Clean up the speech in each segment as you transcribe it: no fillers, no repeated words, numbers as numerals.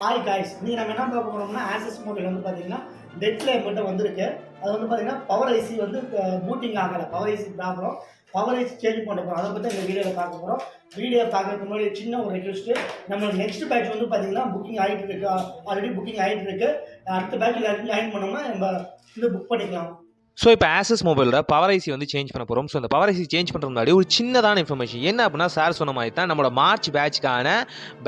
Hi guys, இன்னைக்கு நம்ம என்ன பார்க்க போறோம்னா ASUS Mobile வந்து பார்த்தீங்கன்னா டெட்ல என்கிட்ட வந்திருக்கு. அது வந்து பார்த்தீங்கன்னா பவர் ஐசி வந்து பூட்டிங் ஆகல. Power IC problem. Power IC change பண்ண போறோம். அதை பத்தி இந்த வீடியோல பார்க்க போறோம். வீடியோ பார்க்கறதுக்கு முன்னாடி சின்ன ஒரு ரெக்வெஸ்ட். நம்ம நெக்ஸ்ட் பேட்ச் வந்து பார்த்தீங்கன்னா புக்கிங் ஆயிட்டு இருக்கு. ஆல்ரெடி புக்கிங் ஆயிட்டு இருக்கு. அடுத்த பேட்ச்ல ஜாயின் பண்ணோம்னா நம்ம இது புக் பண்ணிக்கலாம். ஸோ இப்போ ASUS மொபைலோட பவர் ஐசி வந்து சேஞ்ச் பண்ண போகிறோம். ஸோ அந்த பவர் ஐசி சேஞ்ச் பண்ணுறது முன்னாடி ஒரு சின்னதான இன்ஃபர்மேஷன் என்ன அப்படின்னா, சார் சொன்ன மாதிரி தான் நம்மளோட மார்ச் பேட்ச்க்கான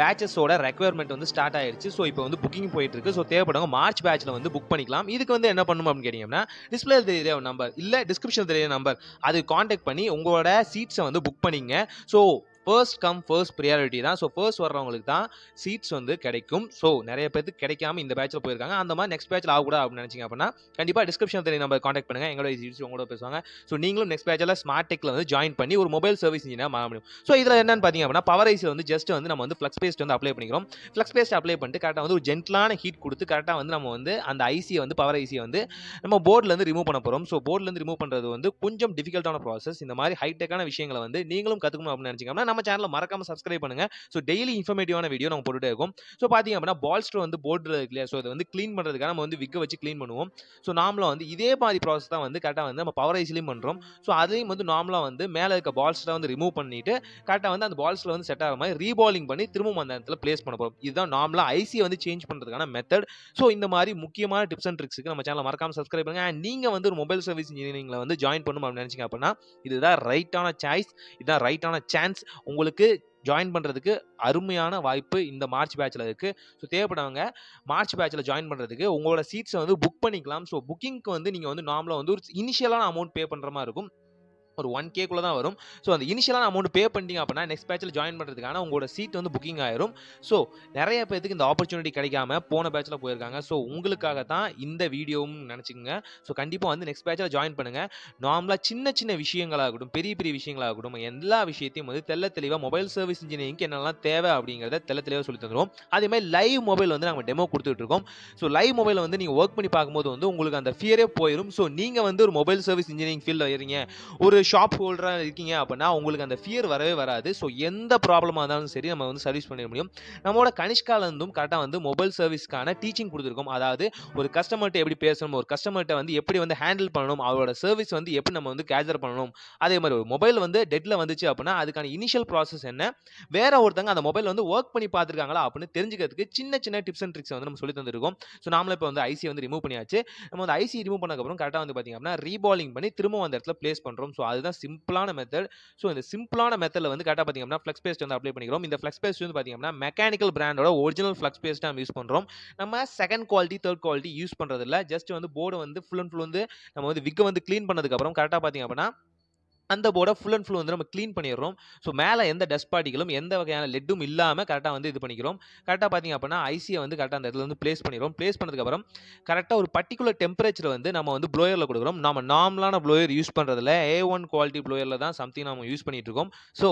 பேட்சஸோட ரெக்யர்மெண்ட் வந்து ஸ்டார்ட் ஆயிடுச்சு. ஸோ இப்போ வந்து புக்கிங் போயிட்டு இருக்கு. ஸோ தேவைப்படுங்க மார்ச் பேட்ச்ல வந்து புக் பண்ணிக்கலாம். இதுக்கு வந்து என்ன பண்ணணும் அப்படின்னு கேட்டிங்கன்னா, டிஸ்பிளே தெரிய நம்பர் இல்லை டிஸ்கிரிப்ஷன் தெரிய நம்பர் அது காண்டாக்ட் பண்ணி உங்களோட சீட்ஸை வந்து புக் பண்ணிங்க. So first come first priority தான். ஸோ ஃபர்ஸ்ட் வர்றவங்களுக்கு தான் சீட்ஸ் வந்து கிடைக்கும். ஸோ நிறைய பேருக்கு கிடைக்காம இந்த பேட்சில் போயிருக்காங்க. அந்த மாதிரி நெக்ஸ்ட் பேட்சில் ஆகக்கூடாது அப்படின்னு நினச்சிங்க அப்படின்னா கண்டிப்பாக டிஸ்கிரிப்ஷன் தெரிய நம்பர் காண்டாக்ட் பண்ணுங்கள். எங்களோட சீட்ஸ் உங்களோட பேசுவாங்க. ஸோ நீங்களும் நெக்ஸ்ட் பேட்சில் ஸ்மார்ட் டெக்கில் வந்து ஜாயின் பண்ணி ஒரு மொபைல் சர்வீஸ் இன்ஜினியர் மாற முடியும். ஸோ இதில் என்னன்னு பார்த்தீங்க அப்படின்னா, பவர் ஐசியில் வந்து ஜஸ்ட் வந்து நம்ம வந்து ஃப்ளக்ஸ் பேஸ்ட் வந்து அப்ளை பண்ணிக்கிறோம். ஃப்ளக்ஸ் பேஸ்ட் அப்ளை பண்ணிட்டு கரெக்டாக வந்து ஒரு ஜென்டலான ஹீட் கொடுத்து கரெக்டாக வந்து நம்ம வந்து அந்த ஐசியை வந்து பவர் ஐசியை வந்து நம்ம போர்ட்லேருந்து ரிமூவ் பண்ண போகிறோம். ஸோ போர்ட்லேருந்து ரிமூவ் பண்ணுறது வந்து கொஞ்சம் டிஃபிகல்ட்டான ப்ராசஸ். இந்த மாதிரி ஹைடெக்கான விஷயங்களை வந்து நீங்களும் கற்றுக்கணும் அப்படின்னு நினச்சிங்கன்னா நம்ம சேனலை மறக்காம சப்ஸ்கிரைப் பண்ணுங்க. ஸோ டெய்லி இன்ஃபர்மேட்டிவான வீடியோ நம்ம போட்டுட்டே இருக்கும். ஸோ பார்த்தீங்க அப்படின்னா பால்ஸ்டர் வந்து போர்டில் இருக்கு இல்லையா, ஸோ அதை வந்து க்ளீன் பண்ணுறதுக்காக நம்ம வந்து விக்க வச்சு க்ளீன் பண்ணுவோம். ஸோ நார்மலாக வந்து இதே மாதிரி ப்ராசஸ் தான் வந்து கரெக்டாக வந்து நம்ம பவர் ஐசிலையும் பண்ணுறோம். ஸோ அதையும் வந்து நார்மலாக வந்து மேலே இருக்க பால்ஸ்டரை வந்து ரிமூவ் பண்ணிட்டு கரெக்டாக வந்து அந்த பால்ஸில் வந்து செட் ஆகிற மாதிரி ரீபாலிங் பண்ணி திரும்பவும் அந்த இடத்துல பிளேஸ் பண்ண போகிறோம். இதுதான் நார்மலாக ஐசியை வந்து சேஞ்ச் பண்ணுறதுக்கான மெத்தட். ஸோ இந்த மாதிரி முக்கியமான டிப்ஸ் அண்ட் ட்ரிக்ஸுக்கு நம்ம சேனலை மறக்காம சப்ஸ்கிரைப் பண்ணுங்க. அண்ட் நீங்கள் வந்து ஒரு மொபைல் சர்வீஸ் இன்ஜினியரிங்கில் வந்து ஜாயின் பண்ணணும் அப்படின்னு நினச்சிங்க அப்படின்னா இதுதான் ரைட்டான சாய்ஸ், இதுதான் ரைட்டான சான்ஸ். உங்களுக்கு ஜாயின் பண்ணுறதுக்கு அருமையான வாய்ப்பு இந்த மார்ச் பேட்சில் இருக்குது. ஸோ தேவைப்படுறவங்க மார்ச் பேட்சில் ஜாயின் பண்ணுறதுக்கு உங்களோட சீட்ஸை வந்து புக் பண்ணிக்கலாம். ஸோ புக்கிங்க்கு வந்து நீங்கள் வந்து நார்மலாக வந்து ஒரு இனிஷியலான அமௌண்ட் பே பண்ணுற மாதிரி இருக்கும். ஒரு 1K குள்ள தான் வரும். ஸோ அந்த இனிஷியலான அமௌண்ட் பே பண்ணிட்டீங்க அப்படின்னா நெக்ஸ்ட் பேட்சில் ஜாயின் பண்ணுறதுக்கான உங்களோட சீட் வந்து புக்கிங் ஆயிரும். ஸோ நிறைய பேருக்கு இந்த ஆப்பர்ச்சுனிட்டி கிடைக்காம போன பேட்சில் போயிருக்காங்க. ஸோ உங்களுக்காக தான் இந்த வீடியோவும் நினச்சிக்கோங்க. ஸோ கண்டிப்பாக வந்து நெக்ஸ்ட் பேட்சில் ஜாயின் பண்ணுங்கள். நார்மலாக சின்ன சின்ன விஷயங்களாகட்டும் பெரிய பெரிய விஷயங்களாகட்டும் எல்லா விஷயத்தையும் வந்து தெளிவாக மொபைல் சர்வீஸ் இன்ஜினியரிங்க்கு என்னெல்லாம் தேவை அப்படிங்கிறத தெளிவாக சொல்லி தந்துடும். அதே மாதிரி லைவ் மொபைல் வந்து நாங்கள் டெமோ கொடுத்துட்டு இருக்கோம். ஸோ லைவ் மொபைலை வந்து நீங்கள் ஒர்க் பண்ணி பார்க்கும்போது வந்து உங்களுக்கு அந்த ஃபியரே போயிடும். ஸோ நீங்கள் வந்து ஒரு மொபைல் சர்வீஸ் இன்ஜினியரிங் ஃபீல்டில் வரீங்க, ஒரு ஷாப் ஹோல்டராக இருக்கீங்க அப்படின்னா உங்களுக்கு அந்த ஃபியர் வரவே வராது. ஸோ எந்த ப்ராப்ளமாக இருந்தாலும் சரி நம்ம வந்து சர்வீஸ் பண்ணிட முடியும். நம்மளோட கனிஷ்காலேருந்தும் கரெக்டாக வந்து மொபைல் சர்வீஸ்க்கான டீச்சிங் கொடுத்துருக்கோம். அதாவது ஒரு கஸ்டமர்கிட்ட எப்படி பேசணும், ஒரு கஸ்டமர்கிட்ட வந்து எப்படி வந்து ஹேண்டில் பண்ணணும், அவரோட சர்வீஸ் வந்து எப்படி நம்ம வந்து கேதர் பண்ணணும். அதே மாதிரி ஒரு மொபைல் வந்து டெட்டில் வந்துச்சு அப்படின்னா அதுக்கான இனிஷியல் ப்ராசஸ் என்ன, வேற ஒருத்தங்க அந்த மொபைல் வந்து ஒர்க் பண்ணி பார்த்துருக்காங்களா அப்படின்னு தெரிஞ்சுக்கிறதுக்கு சின்ன சின்ன டிப்ஸ் அண்ட் ட்ரிக்ஸ் வந்து நம்ம சொல்லி தந்துருக்கோம். ஸோ நாமளே இப்போ வந்து ஐசி வந்து ரிமூவ் பண்ணியாச்சு. நம்ம வந்து ஐசி ரிமூவ் பண்ணதுக்கப்புறம் கரெக்டாக வந்து பார்த்தீங்க அப்படின்னா ரீபாலிங் பண்ணி திரும்ப அந்த இடத்துல பிளேஸ் பண்ணுறோம். ஸோ அதுதான் சிம்பிளான மெத்தட். ஸோ இந்த சிம்பிளான மெத்தடில் வந்து கரெக்டாக பார்த்தீங்க அப்படின்னா ஃப்ளக்ஸ் பேஸ்ட் வந்து அப்ளை பண்ணிக்கிறோம். இந்த ஃப்ளக்ஸ் பேஸ்ட் வந்து பார்த்தீங்க அப்படின்னா மெக்கானிக்கல் பிராண்டோட ஒரிஜினல் ஃப்ளக்ஸ் பேஸ்ட் நம்ம யூஸ் பண்ணுறோம். நம்ம second quality third quality use பண்ணுறது இல்லை. ஜஸ்ட் வந்து போர்டு வந்து ஃபுல் அண்ட் ஃபுல் வந்து நம்ம வந்து விக்க வந்து க்ளீன் பண்ணதுக்கப்புறம் கரெக்டாக பார்த்தீங்க அப்படின்னா அந்த போர்டை ஃபுல் அண்ட் ஃபுல் வந்து நம்ம க்ளீன் பண்ணிடுறோம். ஸோ மேலே எந்த டஸ்ட் பார்ட்டிகளும் எந்த வகையான லெட்டும் இல்லாமல் கரெக்டாக வந்து இது பண்ணிக்கிறோம். கரெக்டாக பார்த்தீங்க அப்படின்னா ஐசியை வந்து கரெக்டாக அந்த இடத்துல வந்து பிளேஸ் பண்ணிடுறோம். பிளேஸ் பண்ணதுக்கப்புறம் கரெக்டாக ஒரு பர்டிகுலர் டெம்பரேச்சர் வந்து நம்ம வந்து ப்ளோயரில் கொடுக்குறோம். நம்ம நார்மலான ப்ளோயர் யூஸ் பண்ணுறதில்ல, A1 குவாலிட்டி ப்ளோயரில் தான் சம்திங் நம்ம யூஸ் பண்ணிட்டு இருக்கோம். ஸோ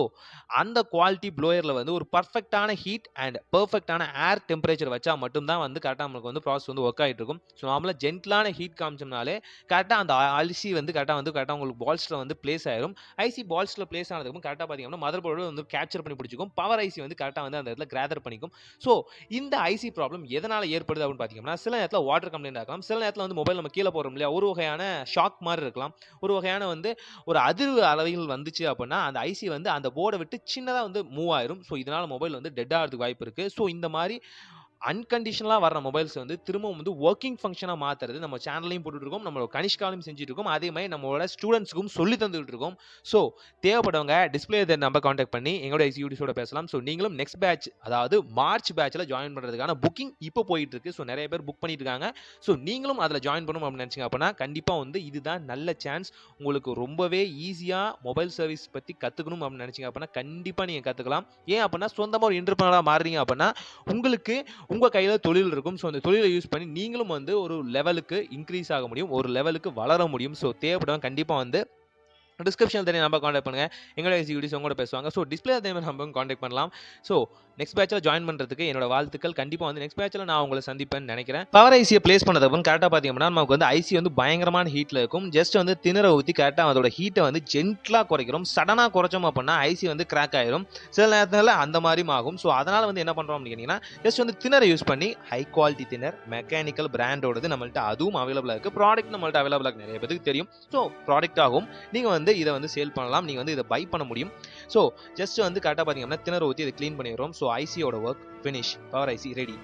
அந்த குவாலிட்டி ப்ளோயரில் வந்து ஒரு பர்ஃபெக்டான ஹீட் அண்ட் பர்ஃபெக்டான ஏர் டெம்பரேச்சர் வச்சா மட்டும்தான் வந்து கரெக்டாக நமக்கு வந்து ப்ராசஸ் வந்து ஒர்க் ஆகிட்டு இருக்கும். ஸோ நார்மலாக ஜென்டலான ஹீட் காமிச்சோம்னாலே கரெக்டாக அந்த ஐசி வந்து கரெக்டாக உங்களுக்கு பால்ஸில் வந்து பிளேஸ் ஆயிரும். ஐசி பால்ஸ்ல பிளேஸ் ஆனதுக்கு கரெக்டாக பார்த்தீங்கன்னா மதர் போர்டு வந்து கேப்சர் பண்ணி பிடிச்சிக்கும். பவர் ஐசி வந்து கரெக்டாக வந்து அந்த இடத்துல கேதர் பண்ணிக்கும். ஸோ இந்த ஐசி ப்ராப்ளம் எதனால் ஏற்படுது அப்படின்னு பார்த்தீங்கன்னா சில நேரத்தில் வாட்டர் கம்ப்ளைண்ட் ஆகலாம், சில நேரத்தில் வந்து மொபைல் நம்ம கீழே போகிறோம் இல்லையா, ஒரு வகையான ஷாக் மாதிரி இருக்கலாம், ஒரு வகையான வந்து ஒரு அதிர்வு அளவில் வந்துச்சு அப்படின்னா அந்த ஐசி வந்து அந்த போர்டை விட்டு சின்னதாக வந்து மூவ் ஆயிரும். ஸோ இதனால் மொபைல் வந்து டெட் ஆகிறதுக்கு வாய்ப்பு இருக்குது. ஸோ இந்த மாதிரி அன்கண்டிஷனலாக வர மொபைல்ஸ் வந்து திரும்பவும் வந்து ஒர்க்கிங் ஃபங்க்ஷனாக மாற்றுறது நம்ம சேனல்லையும் போட்டுருக்கோம், நம்மளோட கனிஷ்காலையும் செஞ்சுட்டு இருக்கோம். அதே மாதிரி நம்மளோட ஸ்டூடெண்ட்ஸுக்கும் சொல்லி தந்துட்டு இருக்கோம். ஸோ தேவைப்படுறவங்க டிஸ்பிளே நம்பர் காண்டாக்ட் பண்ணி எங்களோட எக்ஸிக்யூட்டிவ்ஸோட பேசலாம். ஸோ நீங்களும் நெக்ஸ்ட் பேட்ச் அதாவது மார்ச் பேட்சில் ஜாயின் பண்ணுறதுக்கான புக்கிங் இப்போ போயிட்டு இருக்கு. ஸோ நிறைய பேர் புக் பண்ணிட்டு இருக்காங்க. ஸோ நீங்களும் அதில் ஜாயின் பண்ணணும் அப்படின்னு நினச்சிங்க அப்படின்னா கண்டிப்பாக வந்து இதுதான் நல்ல சான்ஸ். உங்களுக்கு ரொம்பவே ஈஸியாக மொபைல் சர்வீஸ் பற்றி கற்றுக்கணும் அப்படின்னு நினச்சிங்க அப்படின்னா கண்டிப்பாக நீங்கள் கற்றுக்கலாம். ஏன் அப்படின்னா சொந்தமாக ஒரு என்டர்பிரனராக மாறுறீங்க அப்படின்னா உங்களுக்கு உங்கள் கையில் தொழில் இருக்கும். ஸோ அந்த தொழிலை யூஸ் பண்ணி நீங்களும் வந்து ஒரு லெவலுக்கு இன்க்ரீஸ் ஆக முடியும், ஒரு லெவலுக்கு வளர முடியும். ஸோ தேவைப்படுவாங்க கண்டிப்பாக வந்து டிஸ்கிரிப்ஷனில் தெரிய நம்பர் காண்டாக்ட் பண்ணுங்கள். எங்களோட எக்ஸிக்யூட்டிவ்ஸ் உங்களோட பேசுவாங்க. ஸோ டிஸ்பிளே அதே மாதிரி நம்பரும் காண்டாக்ட் பண்ணலாம். ஸோ நெக்ஸ்ட் பேட்சில் ஜாயின் பண்ணுறதுக்கு என்னோட வாழ்த்துக்கள். கண்டிப்பாக வந்து நெக்ஸ்ட் பேட்சில் நான் உங்களை சந்திப்பேன்னு நினைக்கிறேன். பவர் ஐசியை பிளேஸ் பண்ணதுக்கு கரெக்டாக பார்த்தீங்கன்னா நமக்கு வந்து ஐசி வந்து பயங்கரமான ஹீட்டில் இருக்கும். ஜஸ்ட் வந்து திணற ஊற்றி கரெக்டாக அதோட ஹீட்டை வந்து ஜென்ட்லாக குறைக்கிறோம். சடனாக குறைச்சோம் அப்படின்னா ஐசி வந்து கிராக் ஆயிரும். சில நேரத்தில் அந்த மாதிரியும் ஆகும். ஸோ அதனால் வந்து என்ன பண்ணுறோம் அப்படின்னா ஜஸ்ட் வந்து திணற யூஸ் பண்ணி ஹை குவாலிட்டி திணர் மெக்கானிக்கல் பிராண்டோடது நம்மள்ட்ட அதுவும் அவைலபிளாக இருக்குது. ப்ராடக்ட் நம்மள்ட்ட அவைலபிளாக நிறைய பேருக்கு தெரியும். ஸோ ப்ராடக்ட் ஆகும். நீங்கள் வந்து இதை வந்து சேல் பண்ணலாம். நீங்கள் வந்து இதை பை பண்ண முடியும். ஸோ ஜஸ்ட் வந்து கரெக்டாக பார்த்தீங்கன்னா திணற ஊற்றி இதை க்ளீன் பண்ணிடுறோம். ஸோ ஐசியோட work finish. Power IC ready.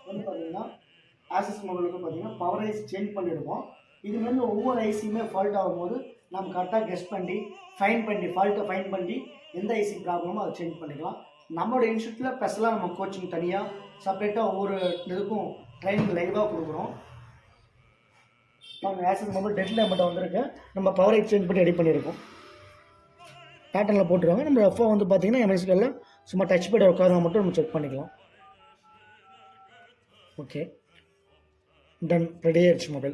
வந்து பார்த்தீங்கன்னா ASUS மொபைலுக்கு பார்த்தீங்கன்னா பவர் ஐசி சேஞ்ச் பண்ணியிருக்கோம். இதுமாரி ஒவ்வொரு ஐசியுமே ஃபால்ட் ஆகும்போது நம்ம கரெக்டாக கெஸ் பண்ணி ஃபால்ட்டை ஃபைன் பண்ணி எந்த ஐசி ப்ராப்ளமோ அதை சேஞ்ச் பண்ணிக்கலாம். நம்மளோட இன்ஸ்டியூட்டில் ஸ்பெஷலாக நம்ம கோச்சிங் தனியாக செப்பரேட்டாக ஒவ்வொரு இதுக்கும் ட்ரைனிங் லைவாக கொடுக்குறோம். நம்ம ASUS மொபைல் டெட்ல மட்டும் வந்திருக்கு. நம்ம பவர் ஐசி சேஞ்ச் பண்ணி ரெடி பண்ணியிருக்கோம். பேட்டர்னில் போட்டுருவாங்க. நம்ம ரஃபாக வந்து பார்த்தீங்கன்னா எம்எஸ்சியில் சும்மா டச் பேட் உட்கார மட்டும் நம்ம செக் பண்ணிக்கலாம். ஓகே, டன், ரெடி ஆயிடுச்சு மொபைல்.